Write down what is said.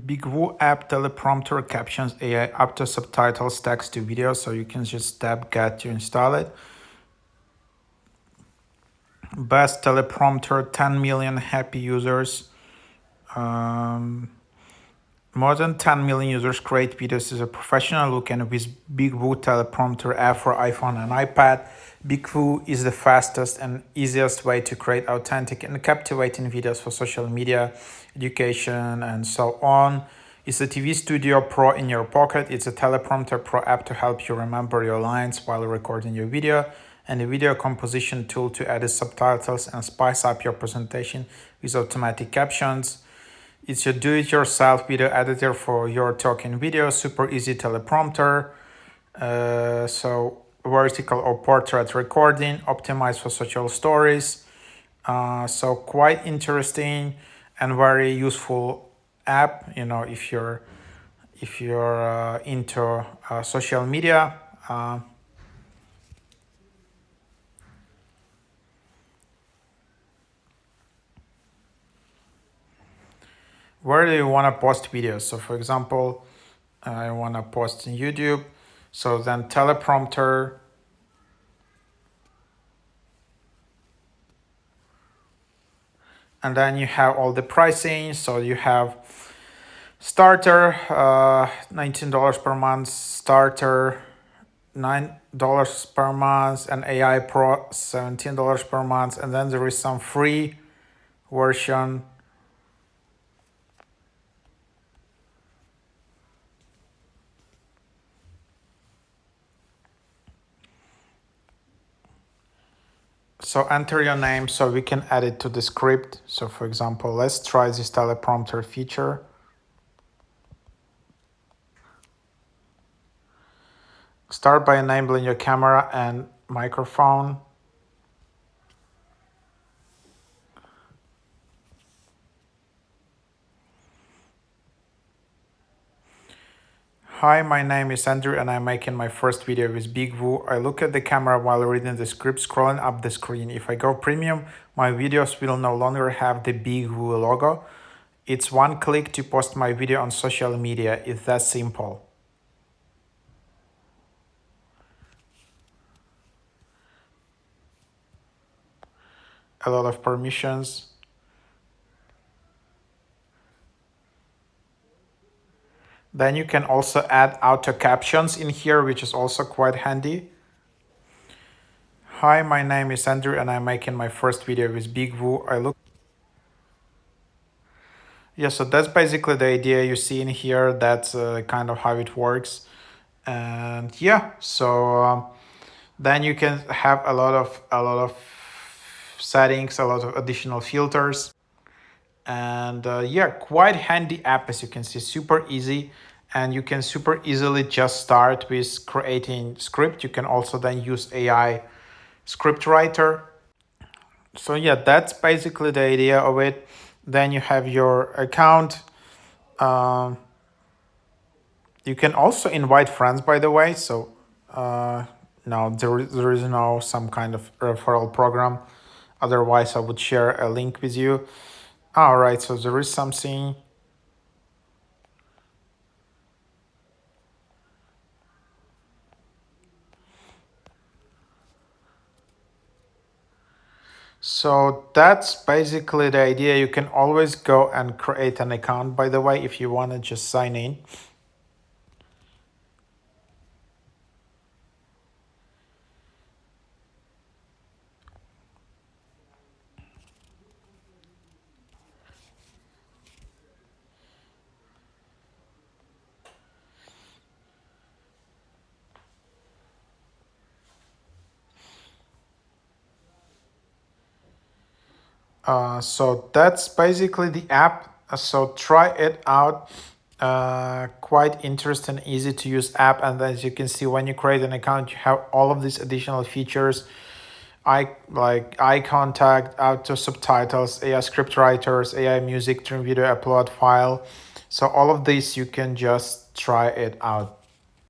BIGVU app teleprompter captions AI auto subtitles text to video, so you can just tap get to install it. Best teleprompter, 10 million happy users. More than 10 million users create videos as a professional look, and with BIGVU teleprompter app for iPhone and iPad, BIGVU is the fastest and easiest way to create authentic and captivating videos for social media, education, and so on. It's a TV Studio Pro in your pocket. It's a teleprompter pro app to help you remember your lines while recording your video, and a video composition tool to edit subtitles and spice up your presentation with automatic captions. It's a do-it-yourself video editor for your talking video, super easy teleprompter. So vertical or portrait recording, optimized for social stories. So quite interesting and very useful app. You know, if you're into social media. Where do you want to post videos? So for example, I want to post in YouTube. So then teleprompter. And then you have all the pricing. So you have starter, $19 per month, starter, $9 per month, and AI Pro, $17 per month. And then there is some free version. So enter your name so we can add it to the script. So for example, let's try this teleprompter feature. Start by enabling your camera and microphone. Hi, my name is Andrew and I'm making my first video with BIGVU. I look at the camera while reading the script, scrolling up the screen. If I go premium, my videos will no longer have the BIGVU logo. It's one click to post my video on social media. It's that simple. A lot of permissions. Then you can also add auto captions in here, which is also quite handy. Hi, my name is Andrew and I'm making my first video with BIGVU. Yeah, so that's basically the idea you see in here. That's kind of how it works. And yeah, so then you can have a lot of settings, a lot of additional filters. And yeah, quite handy app, as you can see, super easy. And you can super easily just start with creating script. You can also then use AI script writer. So yeah, that's basically the idea of it. Then you have your account. You can also invite friends, by the way. So no, there is no some kind of referral program. Otherwise, I would share a link with you. All right, so there is something. So that's basically the idea. You can always go and create an account, by the way, if you want to just sign in. So that's basically the app. So try it out. Quite interesting, easy to use app. And as you can see, when you create an account, you have all of these additional features. Eye contact, auto subtitles, AI script writers, AI music, trim video upload file. So all of these, you can just try it out.